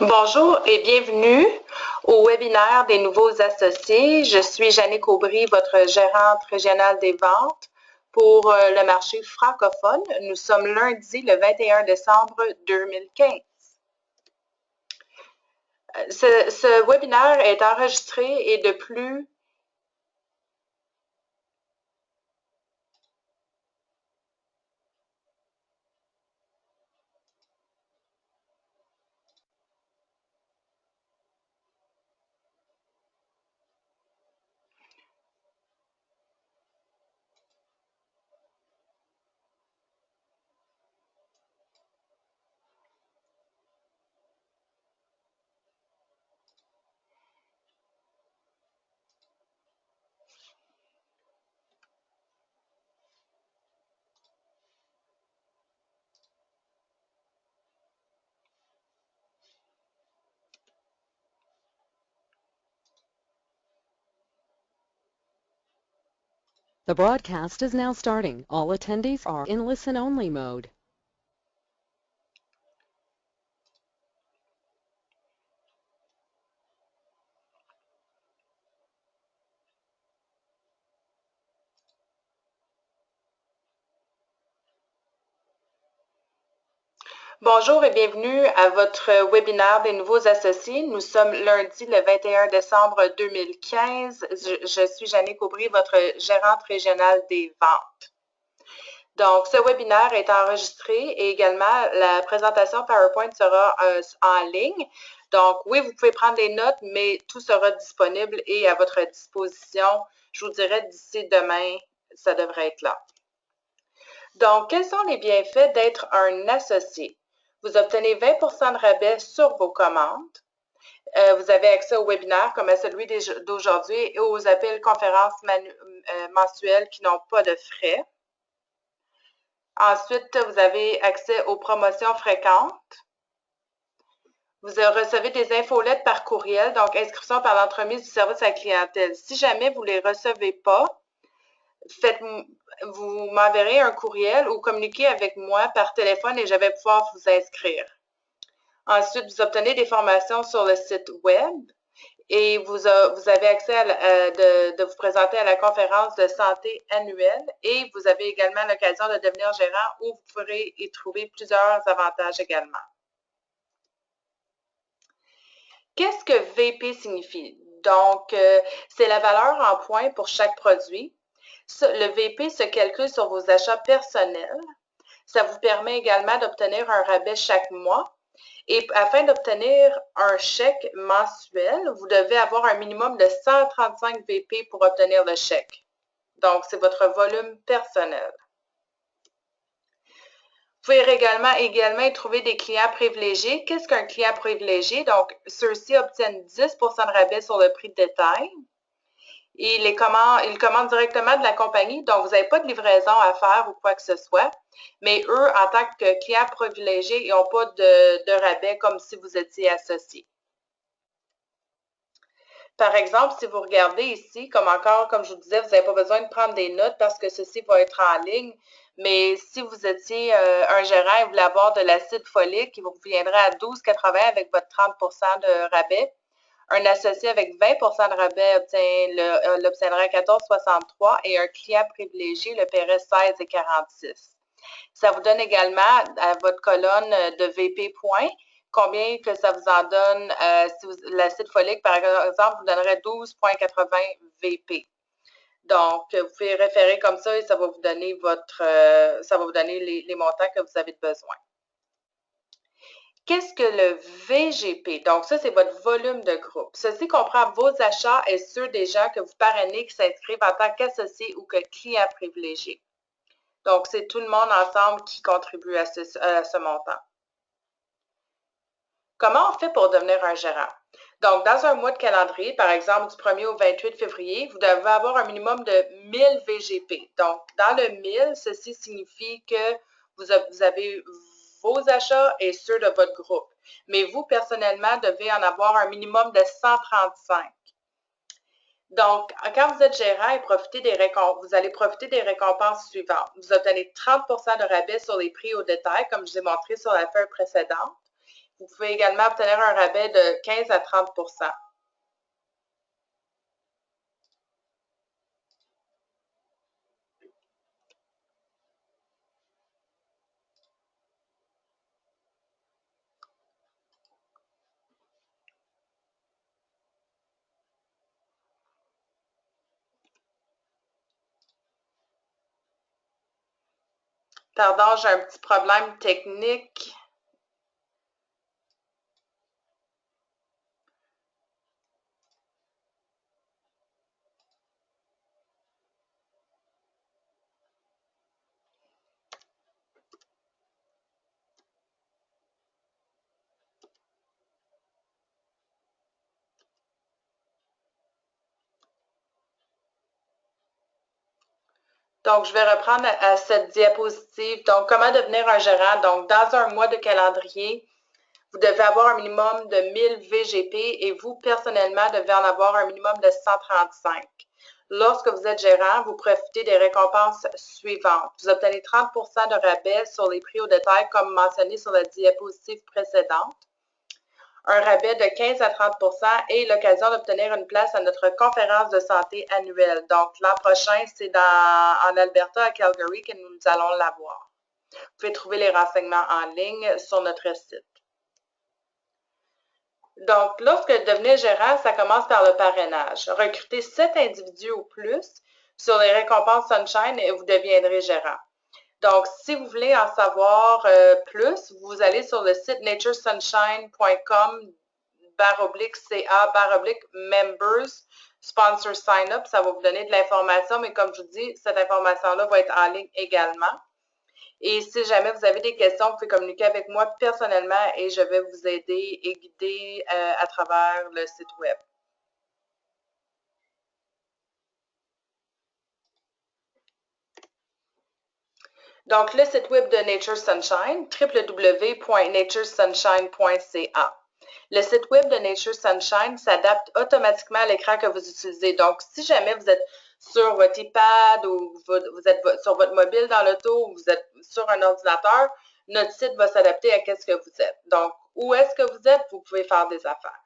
Bonjour et bienvenue au webinaire des nouveaux associés. Je suis Jannick Aubry, votre gérante régionale des ventes pour le marché francophone. Nous sommes lundi le 21 décembre 2015. Ce webinaire est enregistré et de plus, The broadcast is now starting. All attendees are in listen-only mode. bonjour et bienvenue à votre webinaire des nouveaux associés. Nous sommes lundi le 21 décembre 2015. Je suis Jannick Aubry, votre gérante régionale des ventes. Donc, ce webinaire est enregistré et également la présentation PowerPoint sera en ligne. Donc, oui, vous pouvez prendre des notes, mais tout sera disponible et à votre disposition. Je vous dirais d'ici demain, ça devrait être là. Donc, quels sont les bienfaits d'être un associé? Vous obtenez 20 de rabais sur vos commandes. Vous avez accès au webinaire comme à celui d'aujourd'hui et aux appels conférences mensuelles qui n'ont pas de frais. Ensuite, vous avez accès aux promotions fréquentes. Vous recevez des infolettes par courriel, donc inscription par l'entremise du service à la clientèle. Si jamais vous ne les recevez pas, vous m'enverrez un courriel ou communiquez avec moi par téléphone et je vais pouvoir vous inscrire. Ensuite, vous obtenez des formations sur le site web et vous avez accès de vous présenter à la conférence de santé annuelle et vous avez également l'occasion de devenir gérant où vous pourrez y trouver plusieurs avantages également. Qu'est-ce que VP signifie? Donc, c'est la valeur en points pour chaque produit. Le VP se calcule sur vos achats personnels. Ça vous permet également d'obtenir un rabais chaque mois. Et afin d'obtenir un chèque mensuel, vous devez avoir un minimum de 135 VP pour obtenir le chèque. Donc, c'est votre volume personnel. Vous pouvez également y trouver des clients privilégiés. Qu'est-ce qu'un client privilégié? Donc, ceux-ci obtiennent 10 de rabais sur le prix de détail. Ils commandent directement de la compagnie, donc vous n'avez pas de livraison à faire ou quoi que ce soit. Mais eux, en tant que clients privilégiés, ils n'ont pas de rabais comme si vous étiez associé. Par exemple, si vous regardez ici, comme je vous disais, vous n'avez pas besoin de prendre des notes parce que ceci va être en ligne. Mais si vous étiez un gérant et vous voulez avoir de l'acide folique, il vous reviendrait à 12,80 avec votre 30 de rabais. Un associé avec 20 de rabais l'obtiendrait à 14,63 et un client privilégié le paierait 16,46. Ça vous donne également à votre colonne de VP points combien que ça vous en donne si l'acide folique, par exemple, vous donnerait 12,80 VP. Donc, vous pouvez référer comme ça et ça va vous donner les montants que vous avez besoin. Qu'est-ce que le VGP? Donc, ça, c'est votre volume de groupe. Ceci comprend vos achats et ceux des gens que vous parrainez qui s'inscrivent en tant qu'associés ou que clients privilégiés. Donc, c'est tout le monde ensemble qui contribue à ce montant. Comment on fait pour devenir un gérant? Donc, dans un mois de calendrier, par exemple du 1er au 28 février, vous devez avoir un minimum de 1000 VGP. Donc, dans le 1000, ceci signifie que vous avez vos achats et ceux de votre groupe. Mais vous, personnellement, devez en avoir un minimum de 135. Donc, quand vous êtes gérant vous allez profiter des récompenses suivantes. Vous obtenez 30 de rabais sur les prix au détail, comme je vous ai montré sur la feuille précédente. Vous pouvez également obtenir un rabais de 15 à 30 %. Pardon, j'ai un petit problème technique. Donc, je vais reprendre à cette diapositive. Donc, comment devenir un gérant? Donc, dans un mois de calendrier, vous devez avoir un minimum de 1000 VGP et vous, personnellement, devez en avoir un minimum de 135. Lorsque vous êtes gérant, vous profitez des récompenses suivantes. Vous obtenez 30 % de rabais sur les prix au détail, comme mentionné sur la diapositive précédente. Un rabais de 15 à 30 % et l'occasion d'obtenir une place à notre conférence de santé annuelle. Donc, l'an prochain, c'est en Alberta, à Calgary, que nous allons l'avoir. Vous pouvez trouver les renseignements en ligne sur notre site. Donc, lorsque devenez gérant, ça commence par le parrainage. Recrutez 7 individus ou plus sur les récompenses Sunshine et vous deviendrez gérant. Donc, si vous voulez en savoir plus, vous allez sur le site naturesunshine.com/CA/members sponsor sign up. Ça va vous donner de l'information, mais comme je vous dis, cette information-là va être en ligne également. Et si jamais vous avez des questions, vous pouvez communiquer avec moi personnellement et je vais vous aider et guider à travers le site web. Donc, le site web de Nature Sunshine, www.naturesunshine.ca. Le site web de Nature Sunshine s'adapte automatiquement à l'écran que vous utilisez. Donc, si jamais vous êtes sur votre iPad ou vous êtes sur votre mobile dans l'auto ou vous êtes sur un ordinateur, notre site va s'adapter à ce que vous êtes. Donc, où est-ce que vous êtes, vous pouvez faire des affaires.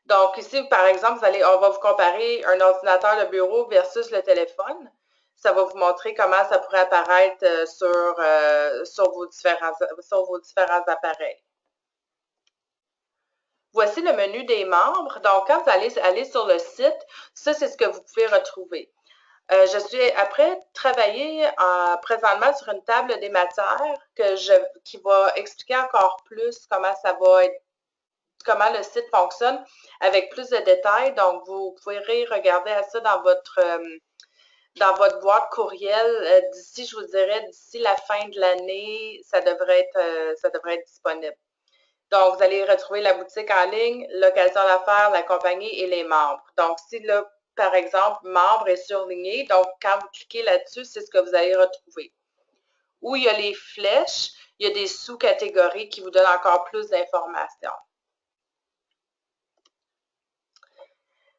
Donc, ici, par exemple, on va vous comparer un ordinateur de bureau versus le téléphone. Ça va vous montrer comment ça pourrait apparaître sur vos différents appareils. Voici le menu des membres. Donc, quand vous allez aller sur le site, ça, c'est ce que vous pouvez retrouver. Je suis après travailler présentement sur une table des matières qui va expliquer encore plus comment ça va être, comment le site fonctionne avec plus de détails. Donc, vous pourrez regarder à ça dans votre boîte courriel. D'ici, je vous dirais, d'ici la fin de l'année, ça devrait être disponible. Donc, vous allez retrouver la boutique en ligne, l'occasion d'affaires, la compagnie et les membres. Donc, si là, par exemple, membre est surligné, donc quand vous cliquez là-dessus, c'est ce que vous allez retrouver. Où il y a les flèches, il y a des sous-catégories qui vous donnent encore plus d'informations.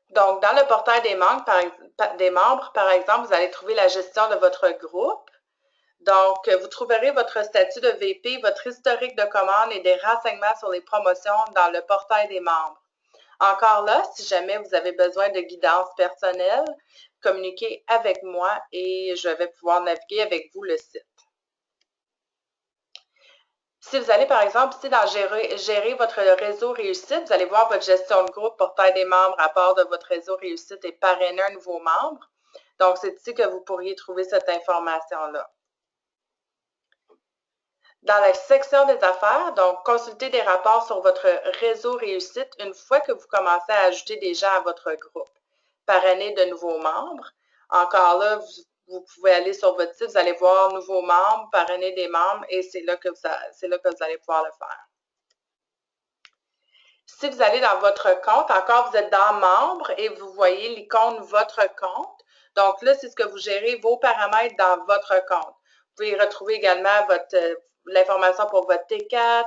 Donc, dans le portail des membres, par exemple, vous allez trouver la gestion de votre groupe. Donc, vous trouverez votre statut de VP, votre historique de commande et des renseignements sur les promotions dans le portail des membres. Encore là, si jamais vous avez besoin de guidance personnelle, communiquez avec moi et je vais pouvoir naviguer avec vous le site. Si vous allez, par exemple, ici dans gérer votre réseau réussite, vous allez voir votre gestion de groupe, portail des membres, rapport de votre réseau réussite et parrainer un nouveau membre. Donc, c'est ici que vous pourriez trouver cette information-là. Dans la section des affaires, donc, consultez des rapports sur votre réseau réussite une fois que vous commencez à ajouter des gens à votre groupe. Parrainer de nouveaux membres. Encore là, vous pouvez aller sur votre site, vous allez voir nouveaux membres, parrainer des membres et c'est là que vous allez pouvoir le faire. Si vous allez dans votre compte, encore vous êtes dans membres et vous voyez l'icône votre compte. Donc là, c'est ce que vous gérez vos paramètres dans votre compte. Vous pouvez retrouver également l'information pour votre T4.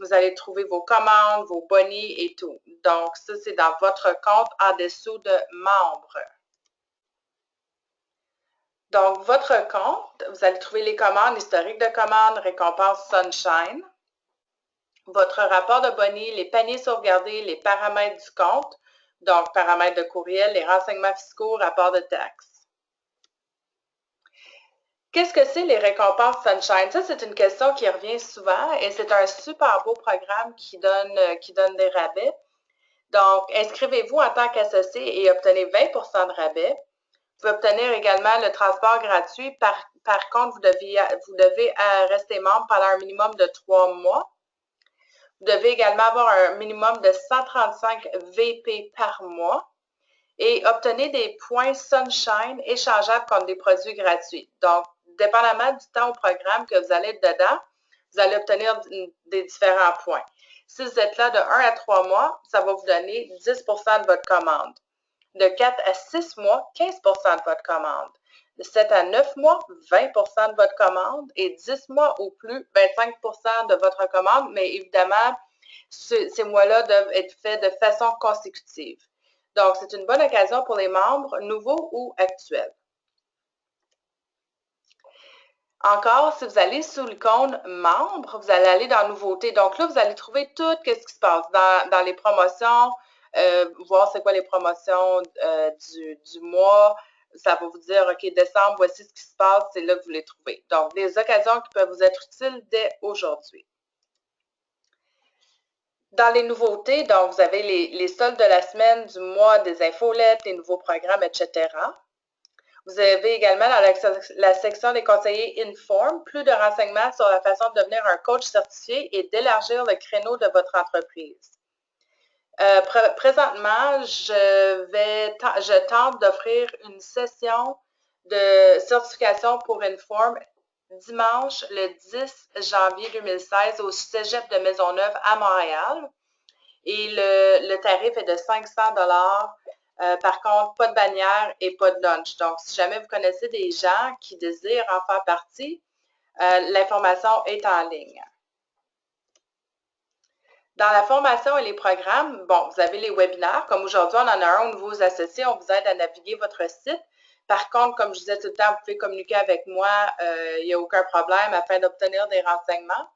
Vous allez trouver vos commandes, vos bonnies et tout. Donc, ça, c'est dans votre compte en dessous de membres. Donc, votre compte, vous allez trouver les commandes, historique de commandes, récompense Sunshine. votre rapport de boni, les paniers sauvegardés, les paramètres du compte, donc paramètres de courriel, les renseignements fiscaux, rapport de taxes. Qu'est-ce que c'est les récompenses Sunshine? Ça, c'est une question qui revient souvent et c'est un super beau programme qui donne des rabais. Donc, inscrivez-vous en tant qu'associé et obtenez 20 de rabais. Vous pouvez obtenir également le transport gratuit. Par contre, vous devez rester membre pendant un minimum de 3 mois. Vous devez également avoir un minimum de 135 VP par mois et obtenez des points Sunshine échangeables contre des produits gratuits. Donc, dépendamment du temps au programme que vous allez être dedans, vous allez obtenir des différents points. Si vous êtes là de 1 à 3 mois, ça va vous donner 10 de votre commande. De 4 à 6 mois, 15 de votre commande. De 7 à 9 mois, 20 de votre commande. Et 10 mois ou plus, 25 de votre commande. Mais évidemment, ces mois-là doivent être faits de façon consécutive. Donc, c'est une bonne occasion pour les membres nouveaux ou actuels. Encore, si vous allez sous l'icône membre, vous allez aller dans nouveautés. Donc là, vous allez trouver tout ce qui se passe dans les promotions, voir c'est quoi les promotions du mois. Ça va vous dire, OK, décembre, voici ce qui se passe, c'est là que vous les trouvez. Donc, des occasions qui peuvent vous être utiles dès aujourd'hui. Dans les nouveautés, donc, vous avez les soldes de la semaine, du mois, des infolettes, les nouveaux programmes, etc. Vous avez également dans la section des conseillers Inform plus de renseignements sur la façon de devenir un coach certifié et d'élargir le créneau de votre entreprise. Présentement, je tente d'offrir une session de certification pour Inform dimanche le 10 janvier 2016 au Cégep de Maisonneuve à Montréal. Et le tarif est de 500 $. Par contre, pas de bannière et pas de lunch. Donc, si jamais vous connaissez des gens qui désirent en faire partie, l'information est en ligne. Dans la formation et les programmes, bon, vous avez les webinaires. Comme aujourd'hui, on en a un aux nouveaux associés. On vous aide à naviguer votre site. Par contre, comme je disais tout le temps, vous pouvez communiquer avec moi. Il n'y a aucun problème afin d'obtenir des renseignements.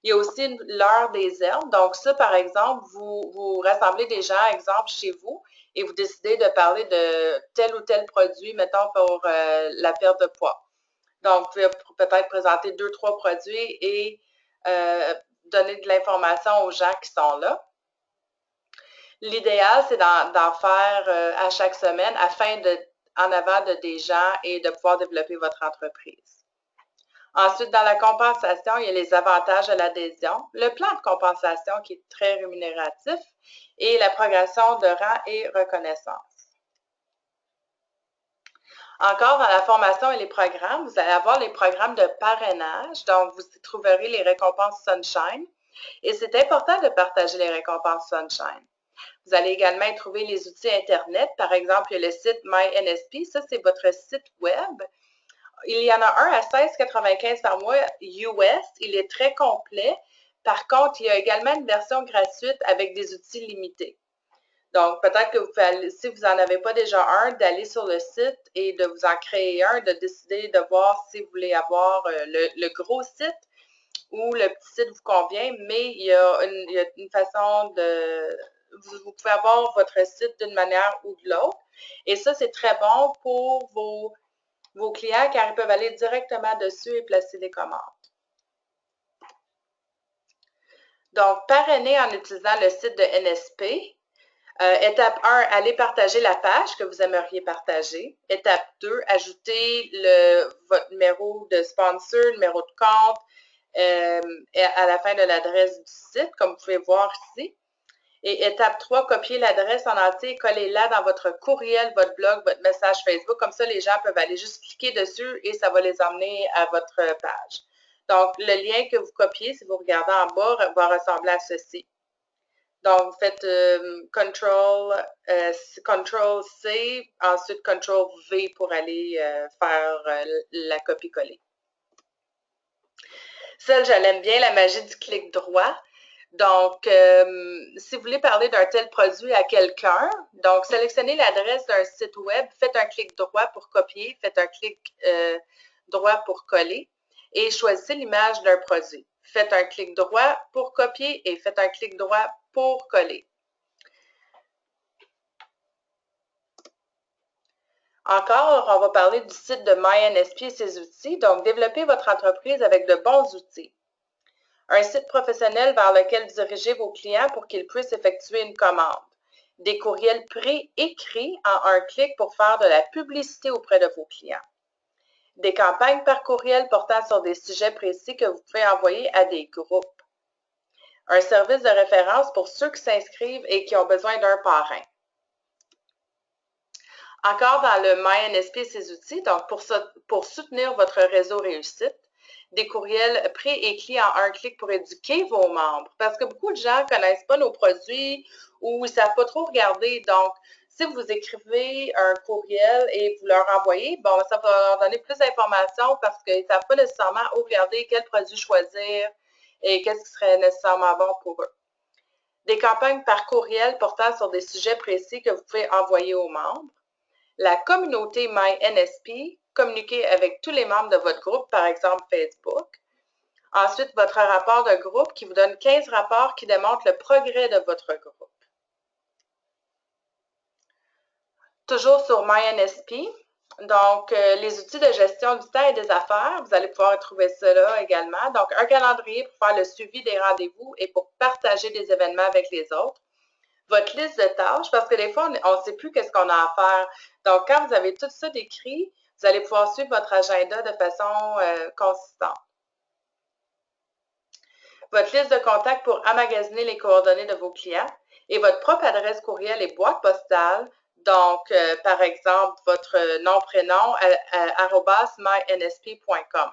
Il y a aussi l'heure des herbes. Donc, ça, par exemple, vous rassemblez des gens, exemple, chez vous, et vous décidez de parler de tel ou tel produit, mettons, pour la perte de poids. Donc, vous pouvez peut-être présenter 2-3 produits et donner de l'information aux gens qui sont là. L'idéal, c'est d'en faire à chaque semaine afin en avant de des gens et de pouvoir développer votre entreprise. Ensuite, dans la compensation, il y a les avantages de l'adhésion, le plan de compensation qui est très rémunératif et la progression de rang et reconnaissance. Encore dans la formation et les programmes, vous allez avoir les programmes de parrainage, donc vous y trouverez les récompenses Sunshine et c'est important de partager les récompenses Sunshine. Vous allez également y trouver les outils Internet, par exemple, il y a le site MyNSP, ça c'est votre site web. Il y en a un à 16,95 par mois US. Il est très complet. Par contre, il y a également une version gratuite avec des outils limités. Donc, peut-être que vous pouvez, si vous n'en avez pas déjà un, d'aller sur le site et de vous en créer un, de décider de voir si vous voulez avoir le gros site ou le petit site vous convient, mais il y a une façon de... Vous pouvez avoir votre site d'une manière ou de l'autre. Et ça, c'est très bon pour vos clients car ils peuvent aller directement dessus et placer des commandes. Donc, parrainer en utilisant le site de NSP. Étape 1, allez partager la page que vous aimeriez partager. Étape 2, ajouter votre numéro de sponsor, numéro de compte à la fin de l'adresse du site, comme vous pouvez voir ici. Et étape 3, copier l'adresse en entier et collez-la dans votre courriel, votre blog, votre message Facebook. Comme ça, les gens peuvent aller juste cliquer dessus et ça va les emmener à votre page. Donc, le lien que vous copiez, si vous regardez en bas, va ressembler à ceci. Donc, vous faites Ctrl-C, ensuite Ctrl-V pour aller faire la copie-coller. Celle, je l'aime bien, la magie du clic droit. Donc, si vous voulez parler d'un tel produit à quelqu'un, donc sélectionnez l'adresse d'un site web, faites un clic droit pour copier, faites un clic droit pour coller et choisissez l'image d'un produit. faites un clic droit pour copier et faites un clic droit pour coller. Encore, on va parler du site de MyNSP et ses outils. Donc, développez votre entreprise avec de bons outils. Un site professionnel vers lequel diriger vos clients pour qu'ils puissent effectuer une commande. Des courriels pré-écrits en un clic pour faire de la publicité auprès de vos clients. Des campagnes par courriel portant sur des sujets précis que vous pouvez envoyer à des groupes. Un service de référence pour ceux qui s'inscrivent et qui ont besoin d'un parrain. Encore dans le MyNSP et ses outils, donc pour soutenir votre réseau réussite, des courriels pré-écrits en un clic pour éduquer vos membres. Parce que beaucoup de gens ne connaissent pas nos produits ou ils ne savent pas trop regarder. Donc, si vous écrivez un courriel et vous leur envoyez, bon, ça va leur donner plus d'informations parce qu'ils ne savent pas nécessairement où regarder, quel produit choisir et qu'est-ce qui serait nécessairement bon pour eux. Des campagnes par courriel portant sur des sujets précis que vous pouvez envoyer aux membres. La communauté MyNSP, communiquer avec tous les membres de votre groupe, par exemple Facebook. Ensuite, votre rapport de groupe qui vous donne 15 rapports qui démontrent le progrès de votre groupe. Toujours sur MyNSP, donc les outils de gestion du temps et des affaires, vous allez pouvoir trouver ça là également. Donc, un calendrier pour faire le suivi des rendez-vous et pour partager des événements avec les autres. Votre liste de tâches, parce que des fois, on ne sait plus qu'est-ce qu'on a à faire. Donc, quand vous avez tout ça décrit, vous allez pouvoir suivre votre agenda de façon consistante. Votre liste de contacts pour emmagasiner les coordonnées de vos clients et votre propre adresse courriel et boîte postale. Donc, par exemple, votre nom-prénom @mynsp.com.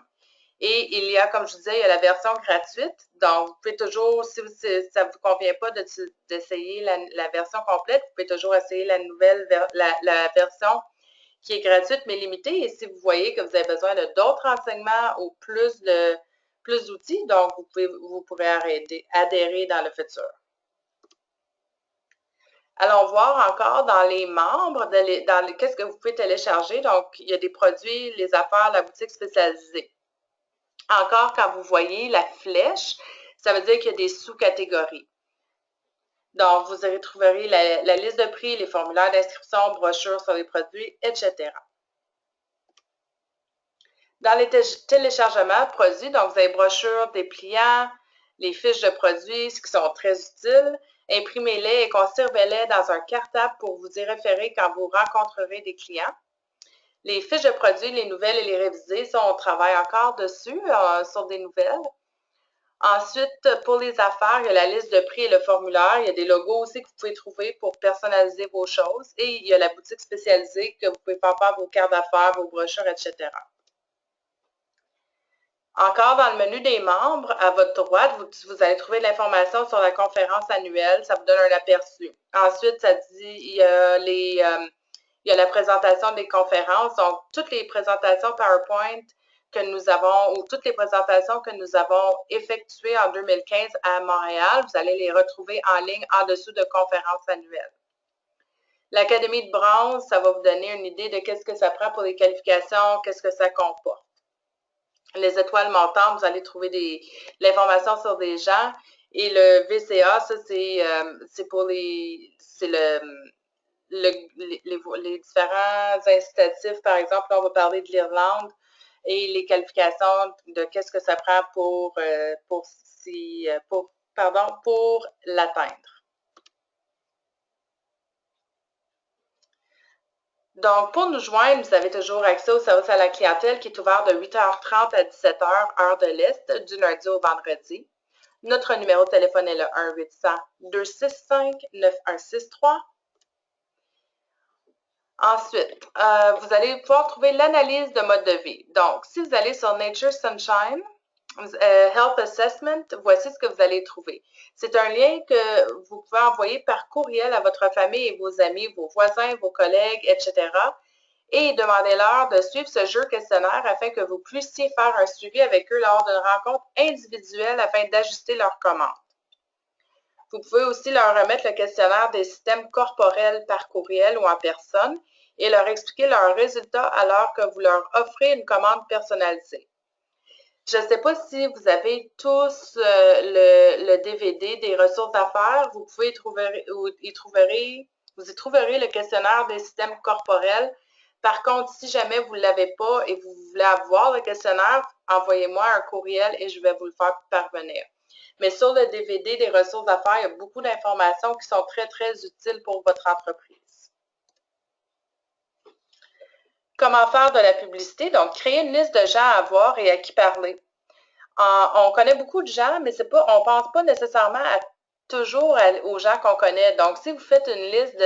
Et il y a, comme je disais, il y a la version gratuite. Donc, vous pouvez toujours, si ça ne vous convient pas d'essayer la version complète, vous pouvez toujours essayer la version qui est gratuite mais limitée. Et si vous voyez que vous avez besoin de d'autres renseignements ou plus d'outils, donc vous pourrez adhérer dans le futur. Allons voir encore dans les membres, qu'est-ce que vous pouvez télécharger. Donc, il y a des produits, les affaires, la boutique spécialisée. Encore, quand vous voyez la flèche, ça veut dire qu'il y a des sous-catégories. Donc, vous retrouverez la liste de prix, les formulaires d'inscription, brochures sur les produits, etc. Dans les téléchargements produits, donc vous avez brochures, dépliants, les fiches de produits, ce qui sont très utiles. Imprimez-les et conservez-les dans un cartable pour vous y référer quand vous rencontrerez des clients. Les fiches de produits, les nouvelles et les révisées, ça, on travaille encore dessus, sur des nouvelles. Ensuite, pour les affaires, il y a la liste de prix et le formulaire. Il y a des logos aussi que vous pouvez trouver pour personnaliser vos choses. Et il y a la boutique spécialisée que vous pouvez faire vos cartes d'affaires, vos brochures, etc. Encore dans le menu des membres, à votre droite, vous allez trouver de l'information sur la conférence annuelle. Ça vous donne un aperçu. Ensuite, ça dit il y a la présentation des conférences. Donc, toutes les présentations PowerPoint que nous avons ou toutes les présentations que nous avons effectuées en 2015 à Montréal, vous allez les retrouver en ligne en dessous de conférences annuelles. L'Académie de bronze, ça va vous donner une idée de qu'est-ce que ça prend pour les qualifications, qu'est-ce que ça comporte. Les étoiles montantes, vous allez trouver l'information sur des gens. Et le VCA, ça, c'est pour les différents incitatifs. Par exemple, là, on va parler de l'Irlande et les qualifications de qu'est-ce que ça prend pour l'atteindre. Donc, pour nous joindre, vous avez toujours accès au service à la clientèle qui est ouvert de 8h30 à 17h, heure de l'Est, du lundi au vendredi. Notre numéro de téléphone est le 1-800-265-9163. Ensuite, vous allez pouvoir trouver l'analyse de mode de vie. Donc, si vous allez sur Nature Sunshine, Health Assessment, voici ce que vous allez trouver. C'est un lien que vous pouvez envoyer par courriel à votre famille et vos amis, vos voisins, vos collègues, etc. Et demandez-leur de suivre ce jeu questionnaire afin que vous puissiez faire un suivi avec eux lors d'une rencontre individuelle afin d'ajuster leurs commandes. Vous pouvez aussi leur remettre le questionnaire des systèmes corporels par courriel ou en personne et leur expliquer leurs résultats alors que vous leur offrez une commande personnalisée. Je ne sais pas si vous avez tous le DVD des ressources d'affaires. Vous y trouverez le questionnaire des systèmes corporels. Par contre, si jamais vous ne l'avez pas et vous voulez avoir le questionnaire, envoyez-moi un courriel et je vais vous le faire parvenir. Mais sur le DVD des ressources d'affaires, il y a beaucoup d'informations qui sont très, très utiles pour votre entreprise. Comment faire de la publicité? Donc, créer une liste de gens à voir et à qui parler. On connaît beaucoup de gens, mais on ne pense pas nécessairement toujours aux gens qu'on connaît. Donc, si vous faites une liste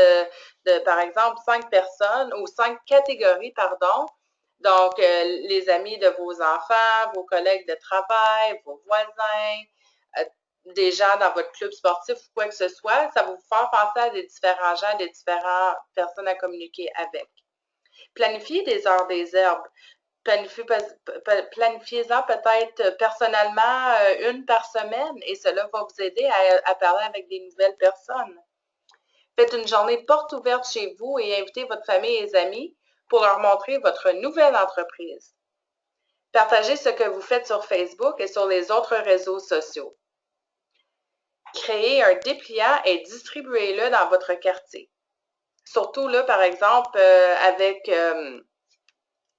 par exemple, 5 personnes ou 5 catégories, pardon, donc les amis de vos enfants, vos collègues de travail, vos voisins, des gens dans votre club sportif ou quoi que ce soit, ça va vous faire penser à des différents gens, des différentes personnes à communiquer avec. Planifiez des heures des herbes. Planifiez-en peut-être personnellement une par semaine et cela va vous aider à parler avec des nouvelles personnes. Faites une journée porte ouverte chez vous et invitez votre famille et les amis pour leur montrer votre nouvelle entreprise. Partagez ce que vous faites sur Facebook et sur les autres réseaux sociaux. Créez un dépliant et distribuez-le dans votre quartier. Surtout là, par exemple, avec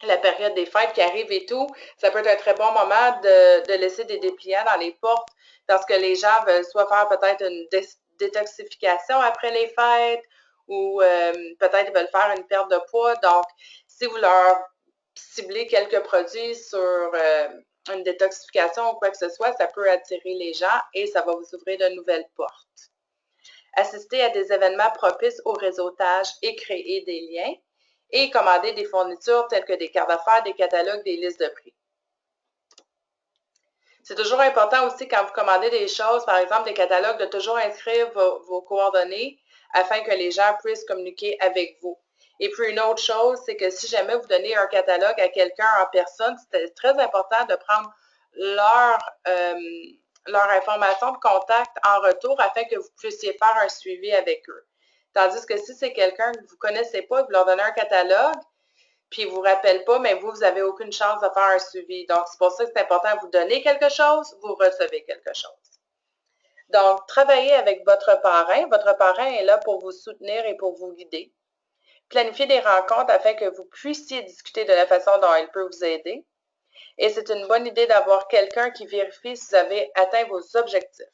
la période des fêtes qui arrive et tout, ça peut être un très bon moment de laisser des dépliants dans les portes parce que les gens veulent soit faire peut-être une détoxification après les fêtes ou peut-être ils veulent faire une perte de poids. Donc, si vous leur ciblez quelques produits sur une détoxification ou quoi que ce soit, ça peut attirer les gens et ça va vous ouvrir de nouvelles portes. Assister à des événements propices au réseautage et créer des liens et commander des fournitures telles que des cartes d'affaires, des catalogues, des listes de prix. C'est toujours important aussi quand vous commandez des choses, par exemple des catalogues, de toujours inscrire vos coordonnées afin que les gens puissent communiquer avec vous. Et puis une autre chose, c'est que si jamais vous donnez un catalogue à quelqu'un en personne, c'est très important de prendre leur information de contact en retour afin que vous puissiez faire un suivi avec eux. Tandis que si c'est quelqu'un que vous ne connaissez pas et vous leur donnez un catalogue, puis ils ne vous rappellent pas, mais vous n'avez aucune chance de faire un suivi. Donc, c'est pour ça que c'est important de vous donner quelque chose, vous recevez quelque chose. Donc, travaillez avec votre parrain. Votre parrain est là pour vous soutenir et pour vous guider. Planifiez des rencontres afin que vous puissiez discuter de la façon dont il peut vous aider. Et c'est une bonne idée d'avoir quelqu'un qui vérifie si vous avez atteint vos objectifs.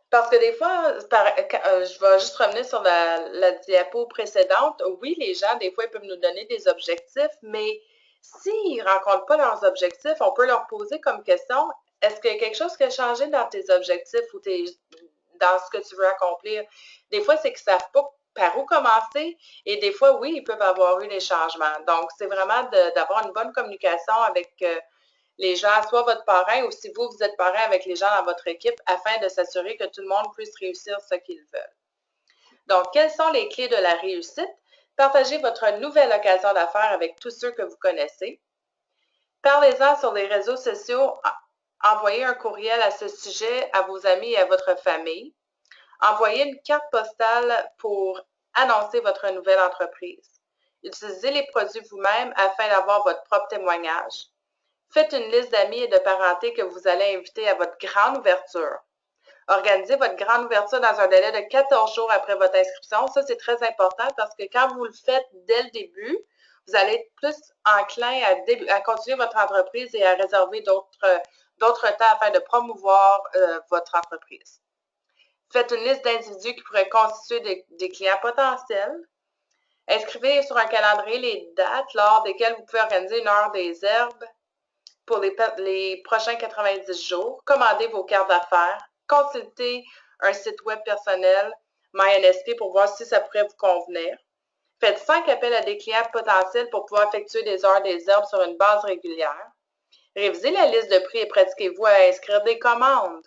Parce que des fois, je vais juste revenir sur la diapo précédente. Oui, les gens, des fois, ils peuvent nous donner des objectifs, mais s'ils ne rencontrent pas leurs objectifs, on peut leur poser comme question, est-ce qu'il y a quelque chose qui a changé dans tes objectifs ou dans ce que tu veux accomplir? Des fois, c'est qu'ils ne savent pas par où commencer et des fois, oui, ils peuvent avoir eu des changements. Donc, c'est vraiment d'avoir une bonne communication avec les gens, soit votre parrain ou si vous êtes parrain avec les gens dans votre équipe afin de s'assurer que tout le monde puisse réussir ce qu'ils veulent. Donc, quelles sont les clés de la réussite? Partagez votre nouvelle occasion d'affaires avec tous ceux que vous connaissez. Parlez-en sur les réseaux sociaux. Envoyez un courriel à ce sujet à vos amis et à votre famille. Envoyez une carte postale pour annoncer votre nouvelle entreprise. Utilisez les produits vous-même afin d'avoir votre propre témoignage. Faites une liste d'amis et de parenté que vous allez inviter à votre grande ouverture. Organisez votre grande ouverture dans un délai de 14 jours après votre inscription. Ça, c'est très important parce que quand vous le faites dès le début, vous allez être plus enclin à continuer votre entreprise et à réserver d'autres temps afin de promouvoir votre entreprise. Faites une liste d'individus qui pourraient constituer des clients potentiels. Inscrivez sur un calendrier les dates lors desquelles vous pouvez organiser une heure des herbes pour les prochains 90 jours. Commandez vos cartes d'affaires. Consultez un site web personnel, MyNSP, pour voir si ça pourrait vous convenir. Faites 5 appels à des clients potentiels pour pouvoir effectuer des heures des herbes sur une base régulière. Révisez la liste de prix et pratiquez-vous à inscrire des commandes.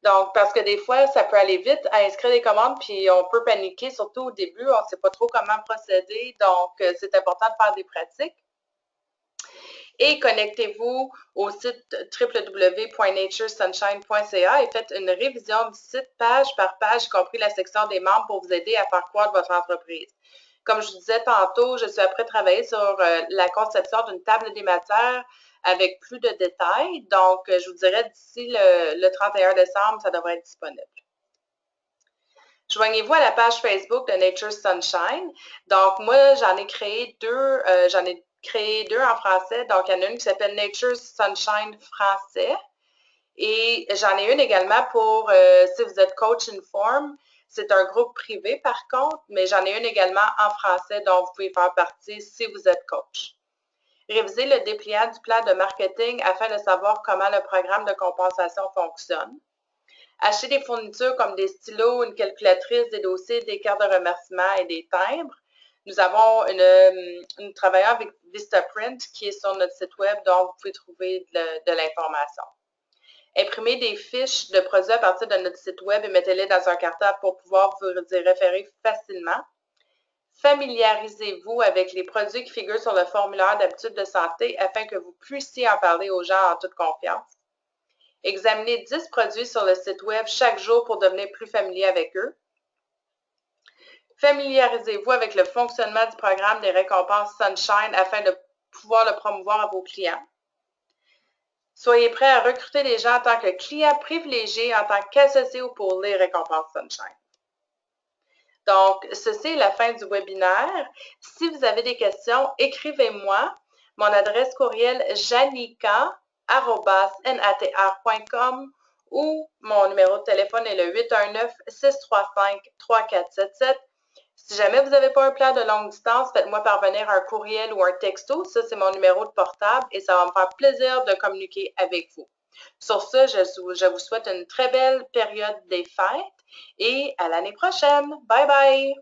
Donc, parce que des fois, ça peut aller vite à inscrire des commandes, puis on peut paniquer, surtout au début, on ne sait pas trop comment procéder. Donc, c'est important de faire des pratiques. Et connectez-vous au site www.naturesunshine.ca et faites une révision du site page par page, y compris la section des membres, pour vous aider à faire croître votre entreprise. Comme je vous disais tantôt, je suis après travailler sur la conception d'une table des matières avec plus de détails. Donc, je vous dirais d'ici le 31 décembre, ça devrait être disponible. Joignez-vous à la page Facebook de Nature Sunshine. Donc, moi, j'en ai créé deux en français. Donc, il y en a une qui s'appelle Nature Sunshine français. Et j'en ai une également pour si vous êtes coach Inform. C'est un groupe privé par contre, mais j'en ai une également en français dont vous pouvez faire partie si vous êtes coach. Révisez le dépliant du plan de marketing afin de savoir comment le programme de compensation fonctionne. Achetez des fournitures comme des stylos, une calculatrice, des dossiers, des cartes de remerciement et des timbres. Nous avons une travailleur avec Vistaprint qui est sur notre site web, donc vous pouvez trouver de l'information. Imprimez des fiches de produits à partir de notre site web et mettez-les dans un cartable pour pouvoir vous y référer facilement. Familiarisez-vous avec les produits qui figurent sur le formulaire d'habitude de santé afin que vous puissiez en parler aux gens en toute confiance. Examinez 10 produits sur le site web chaque jour pour devenir plus familier avec eux. Familiarisez-vous avec le fonctionnement du programme des récompenses Sunshine afin de pouvoir le promouvoir à vos clients. Soyez prêts à recruter des gens en tant que clients privilégiés, en tant qu'associés pour les récompenses Sunshine. Donc, ceci est la fin du webinaire. Si vous avez des questions, écrivez-moi. Mon adresse courriel janica@natr.com ou mon numéro de téléphone est le 819-635-3477. Si jamais vous n'avez pas un plan de longue distance, faites-moi parvenir un courriel ou un texto. Ça, c'est mon numéro de portable et ça va me faire plaisir de communiquer avec vous. Sur ce, je vous souhaite une très belle période des fêtes et à l'année prochaine. Bye bye!